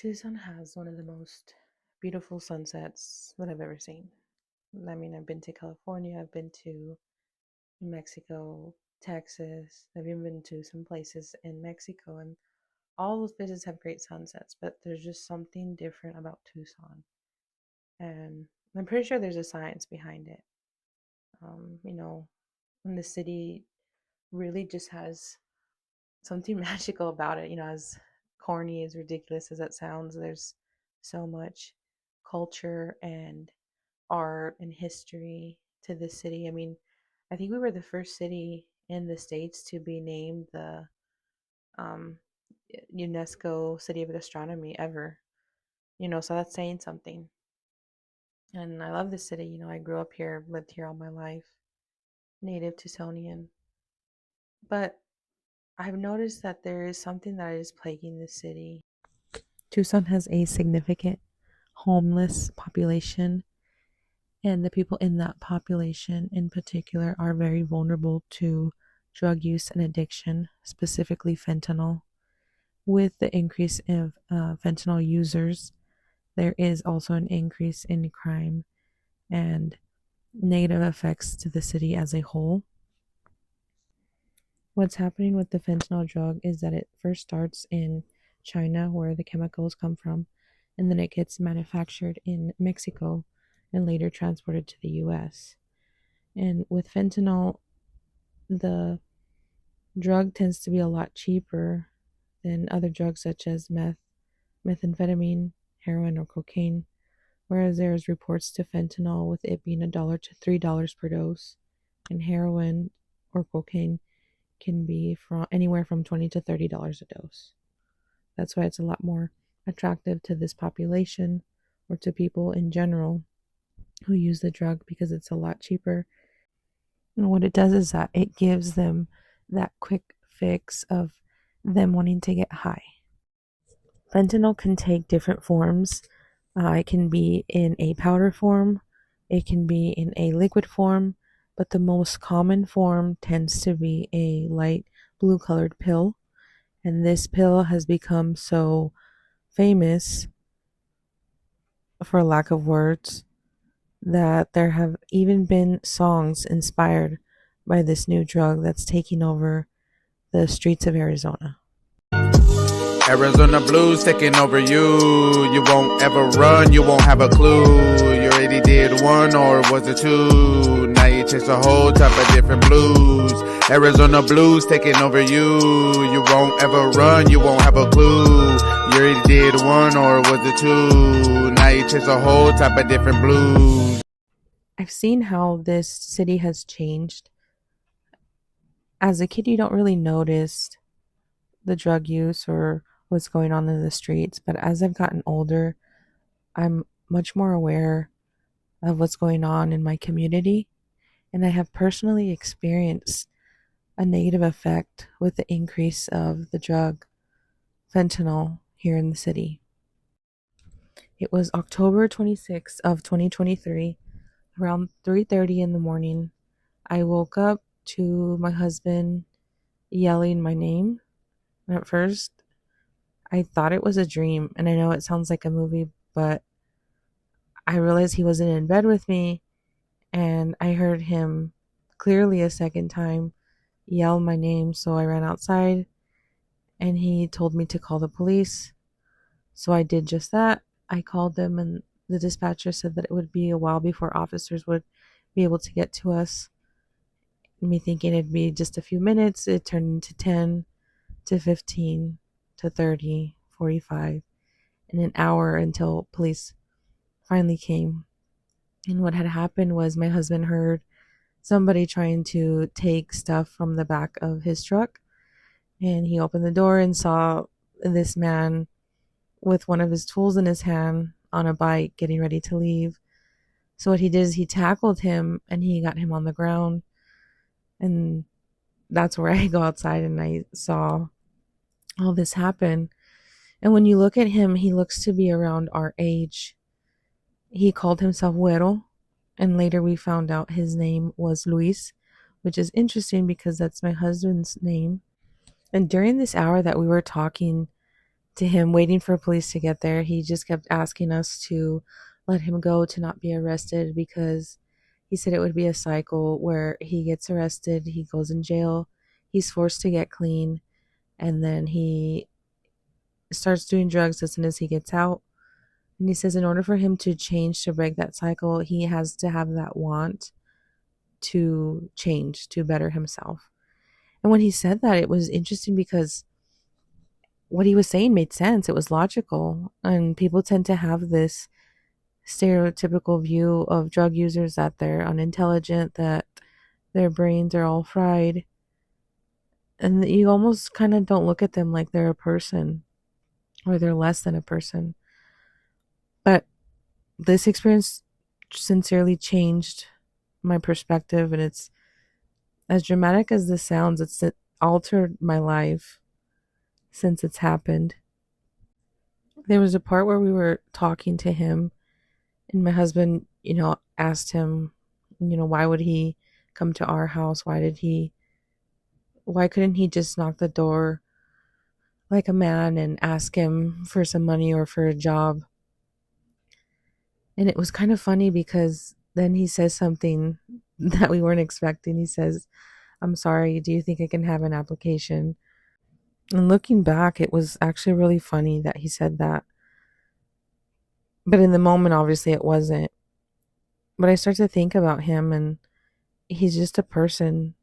Tucson has one of the most beautiful sunsets that I've ever seen. I mean, I've been to California, I've been to Mexico, Texas, I've even been to some places in Mexico, and all those places have great sunsets, but there's just something different about Tucson. And I'm pretty sure there's a science behind it. You know, and the city really just has something magical about it. As corny, as ridiculous as that sounds, there's so much culture and art and history to this city. I mean, I think we were the first city in the States to be named the um, UNESCO City of Gastronomy ever. So that's saying something. And I love the city. I grew up here, lived here all my life, native Tucsonian. But I've noticed that there is something that is plaguing the city. Tucson has a significant homeless population, and the people in that population in particular are very vulnerable to drug use and addiction, specifically fentanyl. With the increase of fentanyl users, there is also an increase in crime and negative effects to the city as a whole. What's happening with the fentanyl drug is that it first starts in China, where the chemicals come from, and then it gets manufactured in Mexico and later transported to the US. And with fentanyl, the drug tends to be a lot cheaper than other drugs such as methamphetamine, heroin, or cocaine, whereas there's reports to fentanyl with it being $1 to $3 per dose, and heroin or cocaine can be from anywhere from $20 to $30 a dose. That's why it's a lot more attractive to this population or to people in general who use the drug, because it's a lot cheaper. And what it does is that it gives them that quick fix of them wanting to get high. Fentanyl can take different forms. It can be in a powder form, it can be in a liquid form, but the most common form tends to be a light blue colored pill. And this pill has become so famous, for lack of words, that there have even been songs inspired by this new drug that's taking over the streets of Arizona. Arizona blues taking over you. You won't ever run, you won't have a clue. You already did one, or was it two? Now you chase a whole type of different blues. Arizona blues taking over you. You won't ever run, you won't have a clue. You already did one, or was it two? Now you chase a whole type of different blues. I've seen how this city has changed. As a kid, you don't really notice the drug use or what's going on in the streets, but as I've gotten older, I'm much more aware of what's going on in my community, and I have personally experienced a negative effect with the increase of the drug fentanyl here in the city. It was October 26th of 2023, around 3:30 in the morning. I woke up to my husband yelling my name. And at first, I thought it was a dream, and I know it sounds like a movie, but I realized he wasn't in bed with me, and I heard him clearly a second time yell my name. So I ran outside, and he told me to call the police. So I did just that. I called them, and the dispatcher said that it would be a while before officers would be able to get to us. Me thinking it'd be just a few minutes, it turned into 10 to 15 to 30, 45, and an hour until police finally came. And what had happened was my husband heard somebody trying to take stuff from the back of his truck, and he opened the door and saw this man with one of his tools in his hand on a bike getting ready to leave. So what he did is he tackled him and he got him on the ground, and that's where I go outside and I saw all this happen. And when you look at him, he looks to be around our age. He called himself Güero, and later we found out his name was Luis, which is interesting because that's my husband's name. And during this hour that we were talking, to him waiting for police to get there. He just kept asking us to let him go, to not be arrested, because he said it would be a cycle where he gets arrested, he goes in jail, he's forced to get clean, and then he starts doing drugs as soon as he gets out. And he says in order for him to change, to break that cycle, he has to have that want to change, to better himself. And when he said that, it was interesting because what he was saying made sense. It was logical. And people tend to have this stereotypical view of drug users, that they're unintelligent, that their brains are all fried. And you almost kind of don't look at them like they're a person, or they're less than a person. But this experience sincerely changed my perspective, and it's as dramatic as this sounds, it's altered my life since it's happened. There was a part where we were talking to him, and my husband, asked him, why would he come to our house? Why couldn't he just knock the door like a man and ask him for some money or for a job? And it was kind of funny because then he says something that we weren't expecting. He says, "I'm sorry, do you think I can have an application?" And looking back, it was actually really funny that he said that. But in the moment, obviously, it wasn't. But I start to think about him, and he's just a person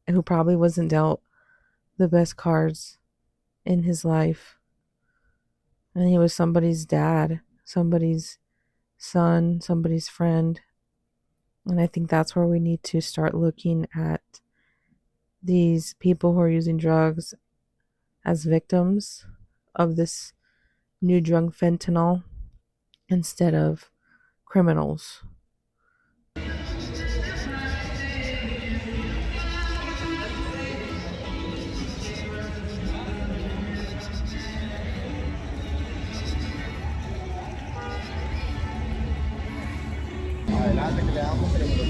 who probably wasn't dealt the best cards in his life. And he was somebody's dad, somebody's son, somebody's friend. And I think that's where we need to start looking at these people who are using drugs as victims of this new drug, fentanyl, instead of criminals. Adelante que le damos, pero me lo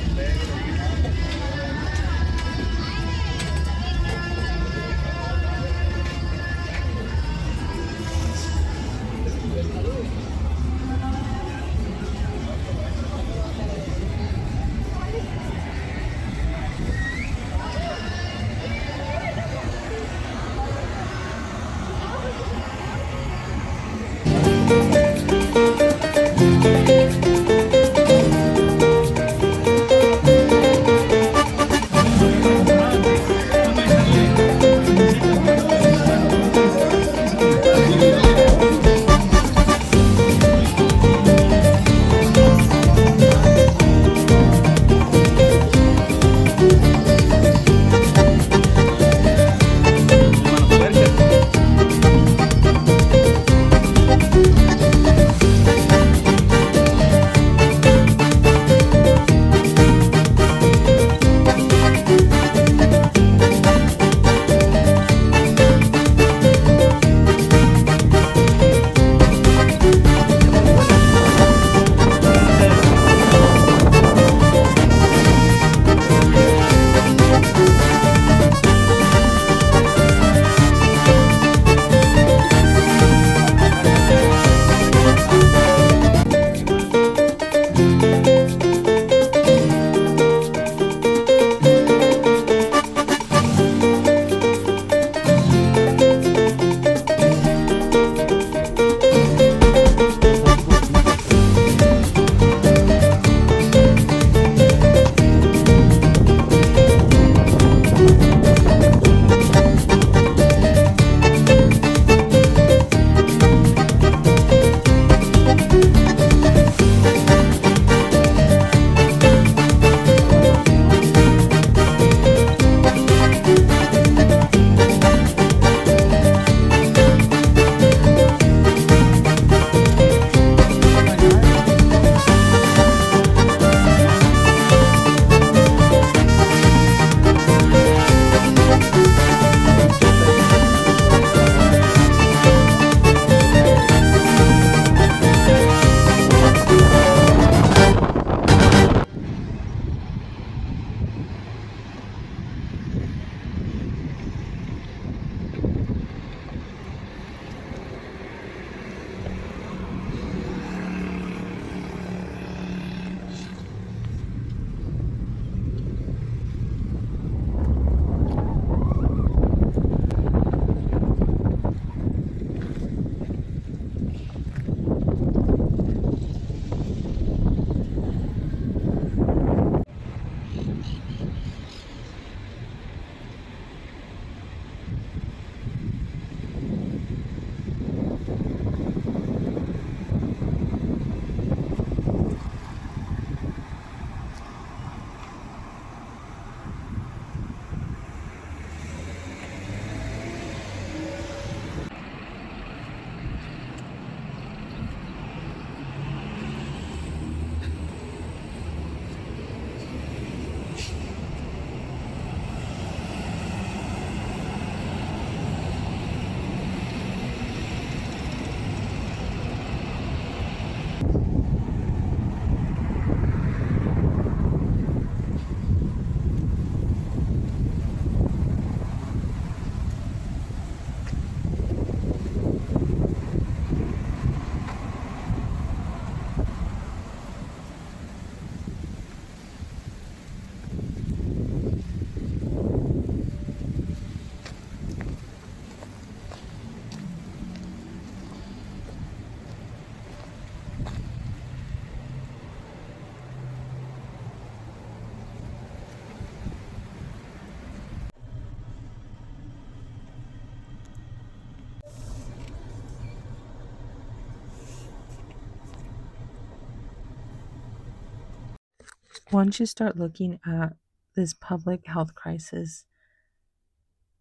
Once you start looking at this public health crisis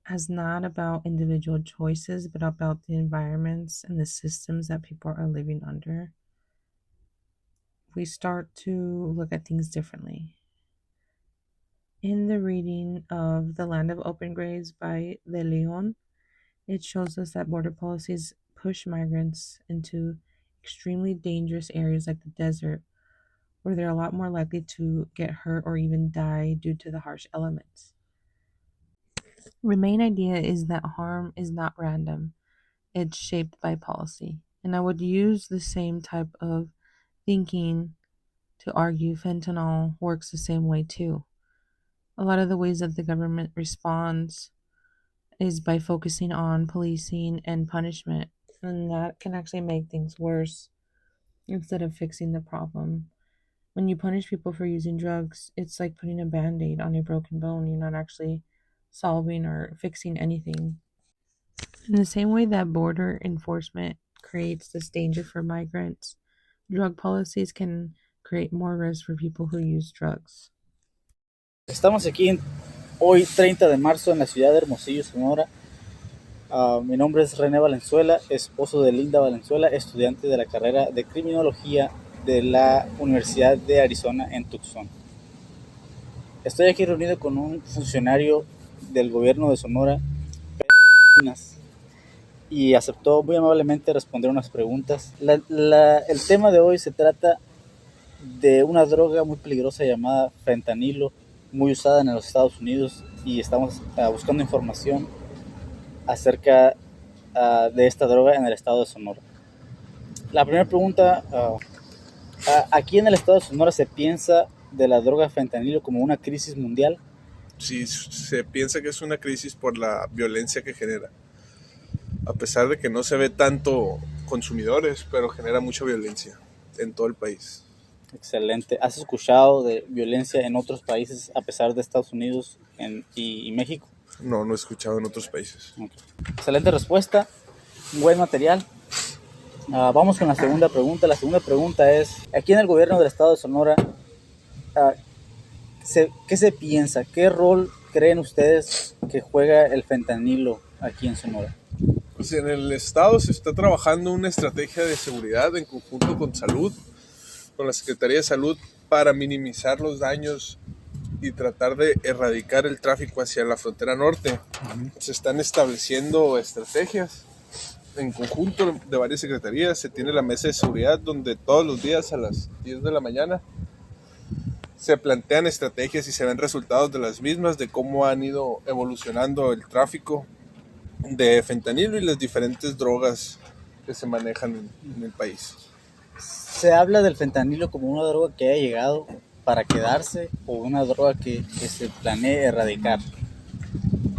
as not about individual choices, but about the environments and the systems that people are living under, we start to look at things differently. In the reading of The Land of Open Graves by De Leon, it shows us that border policies push migrants into extremely dangerous areas like the desert, where they're a lot more likely to get hurt or even die due to the harsh elements. The main idea is that harm is not random, it's shaped by policy. And I would use the same type of thinking to argue fentanyl works the same way too. A lot of the ways that the government responds is by focusing on policing and punishment, and that can actually make things worse instead of fixing the problem. When you punish people for using drugs, it's like putting a band aid on a broken bone. You're not actually solving or fixing anything. In the same way that border enforcement creates this danger for migrants, drug policies can create more risk for people who use drugs. Estamos aquí hoy 30 de marzo en la ciudad de Hermosillo, Sonora. Mi nombre es René Valenzuela, esposo de Linda Valenzuela, estudiante de la carrera de Criminología de la Universidad de Arizona en Tucson. Estoy aquí reunido con un funcionario del gobierno de Sonora, Pedro Encinas, y aceptó muy amablemente responder unas preguntas. El tema de hoy se trata de una droga muy peligrosa llamada fentanilo, muy usada en los Estados Unidos, y estamos buscando información acerca de esta droga en el estado de Sonora. La primera pregunta, aquí en el estado de Sonora se piensa de la droga fentanilo como una crisis mundial. Sí, se piensa que es una crisis por la violencia que genera. A pesar de que no se ve tanto consumidores, pero genera mucha violencia en todo el país. Excelente. ¿Has escuchado de violencia en otros países a pesar de Estados Unidos y México? No, no he escuchado en otros países. Okay. Excelente respuesta. Buen material. Vamos con la segunda pregunta. La segunda pregunta es, aquí en el gobierno del estado de Sonora, ¿qué se piensa? ¿Qué rol creen ustedes que juega el fentanilo aquí en Sonora? Pues en el estado se está trabajando una estrategia de seguridad en conjunto con salud, con la Secretaría de Salud, para minimizar los daños y tratar de erradicar el tráfico hacia la frontera norte. Se están estableciendo estrategias en conjunto de varias secretarías. Se tiene la mesa de seguridad donde todos los días a las 10 de la mañana se plantean estrategias y se ven resultados de las mismas, de cómo han ido evolucionando el tráfico de fentanilo y las diferentes drogas que se manejan en el país. ¿Se habla del fentanilo como una droga que haya llegado para quedarse o una droga que se planee erradicar?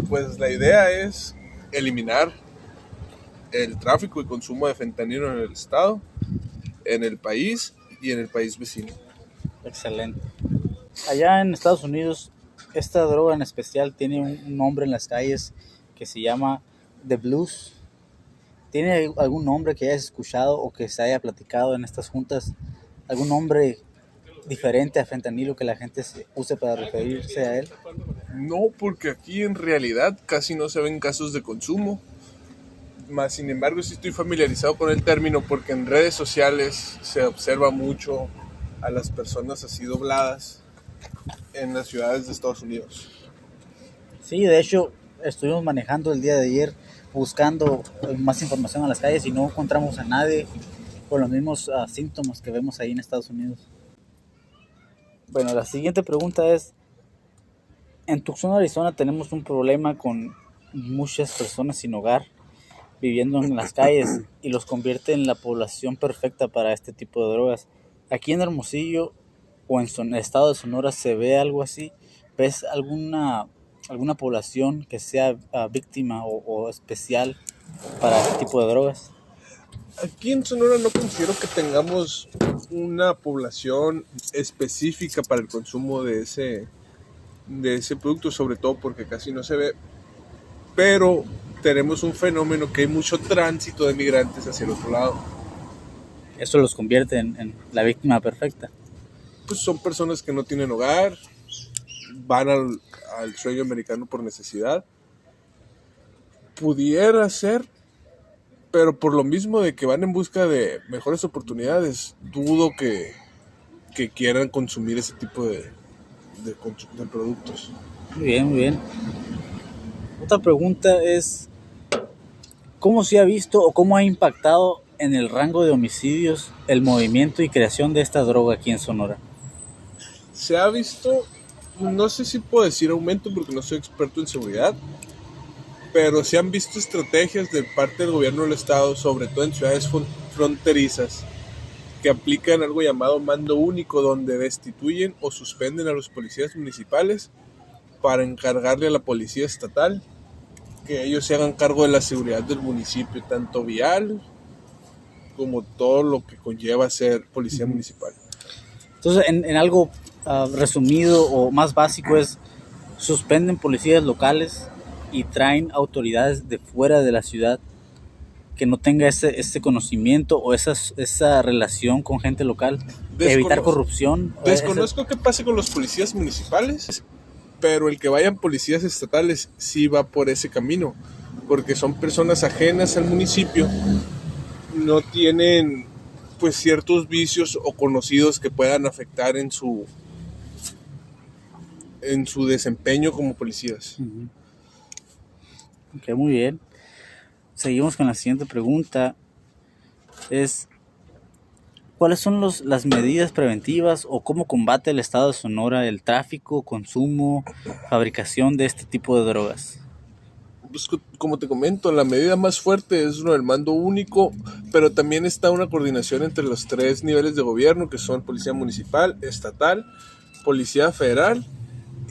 Pues la idea es eliminar el tráfico y consumo de fentanilo en el estado, en el país y en el país vecino. Excelente. Allá en Estados Unidos, esta droga en especial tiene un nombre en las calles que se llama The Blues. ¿Tiene algún nombre que hayas escuchado o que se haya platicado en estas juntas? ¿Algún nombre diferente a fentanilo que la gente se use para referirse a él? No, porque aquí en realidad casi no se ven casos de consumo. Más sin embargo, sí estoy familiarizado con el término porque en redes sociales se observa mucho a las personas así dobladas en las ciudades de Estados Unidos. Sí, de hecho, estuvimos manejando el día de ayer buscando más información en las calles y no encontramos a nadie con los mismos síntomas que vemos ahí en Estados Unidos. Bueno, la siguiente pregunta es, en Tucson, Arizona tenemos un problema con muchas personas sin hogar viviendo en las calles y los convierte en la población perfecta para este tipo de drogas. Aquí en Hermosillo o en el estado de Sonora se ve algo así. ¿Ves alguna población que sea víctima o especial para este tipo de drogas? Aquí en Sonora no considero que tengamos una población específica para el consumo de ese producto, sobre todo porque casi no se ve, pero tenemos un fenómeno que hay mucho tránsito de migrantes hacia el otro lado. Eso los convierte en la víctima perfecta. pues son personas que no tienen hogar, van al sueño americano por necesidad. Pudiera ser, pero por lo mismo de que van en busca de mejores oportunidades, dudo que quieran consumir ese tipo de productos. Muy bien, muy bien. Otra pregunta es, ¿cómo se ha visto o cómo ha impactado en el rango de homicidios el movimiento y creación de esta droga aquí en Sonora? Se ha visto, no sé si puedo decir aumento porque no soy experto en seguridad, pero se han visto estrategias de parte del gobierno del estado, sobre todo en ciudades fronterizas, que aplican algo llamado mando único, donde destituyen o suspenden a los policías municipales para encargarle a la policía estatal que ellos se hagan cargo de la seguridad del municipio, tanto vial como todo lo que conlleva ser policía municipal. Entonces, en algo resumido o más básico es, suspenden policías locales y traen autoridades de fuera de la ciudad que no tenga ese conocimiento o esa relación con gente local, evitar corrupción. Desconozco qué pase con los policías municipales, pero el que vayan policías estatales sí va por ese camino, porque son personas ajenas al municipio, no tienen pues ciertos vicios o conocidos que puedan afectar en su desempeño como policías. Ok, muy bien. Seguimos con la siguiente pregunta. Es, ¿cuáles son las medidas preventivas o cómo combate el estado de Sonora el tráfico, consumo, fabricación de este tipo de drogas? Pues, como te comento, la medida más fuerte es uno del mando único, pero también está una coordinación entre los 3 niveles de gobierno, que son policía municipal, estatal, policía federal,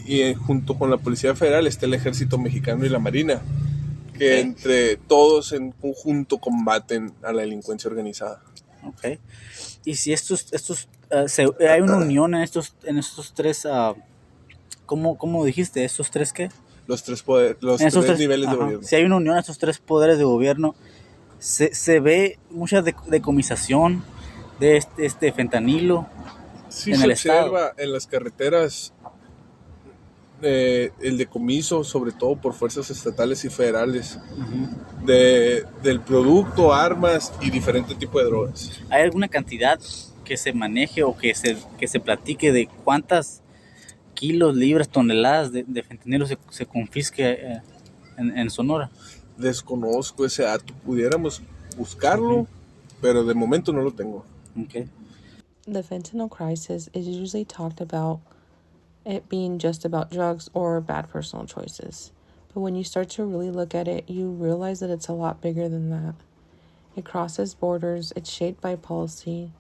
y junto con la policía federal está el ejército mexicano y la marina, que entre todos en conjunto combaten a la delincuencia organizada. Ok. Y si hay una unión en estos tres, ¿cómo dijiste? ¿Estos tres qué? Los tres niveles de gobierno. Si hay una unión en estos 3 poderes de gobierno, se ve mucha decomisación de este fentanilo Sí, en se el observa estado. en las carreteras el decomiso, sobre todo por fuerzas estatales y federales, del producto, armas y diferente tipo de drogas. ¿Hay alguna cantidad que se maneje o que se platique de cuántas kilos, libras, toneladas de fentanilo se confisque en Sonora? Desconozco ese dato, pudiéramos buscarlo, pero de momento no lo tengo. Okay. The fentanyl crisis is usually talked about it being just about drugs or bad personal choices. But when you start to really look at it, you realize that it's a lot bigger than that. It crosses borders, it's shaped by policy,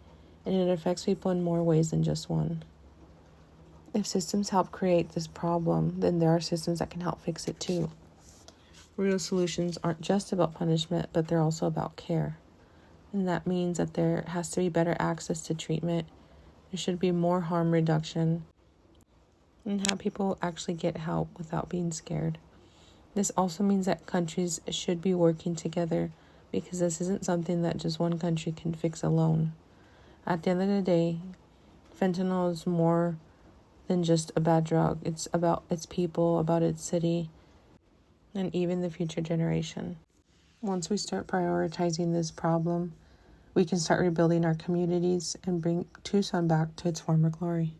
and it affects people in more ways than just one. If systems help create this problem, then there are systems that can help fix it too. Real solutions aren't just about punishment, but they're also about care. And that means that there has to be better access to treatment. There should be more harm reduction, and how people actually get help without being scared. This also means that countries should be working together, because this isn't something that just one country can fix alone. At the end of the day, fentanyl is more than just a bad drug. It's about its people, about its city, and even the future generation. Once we start prioritizing this problem, we can start rebuilding our communities and bring Tucson back to its former glory.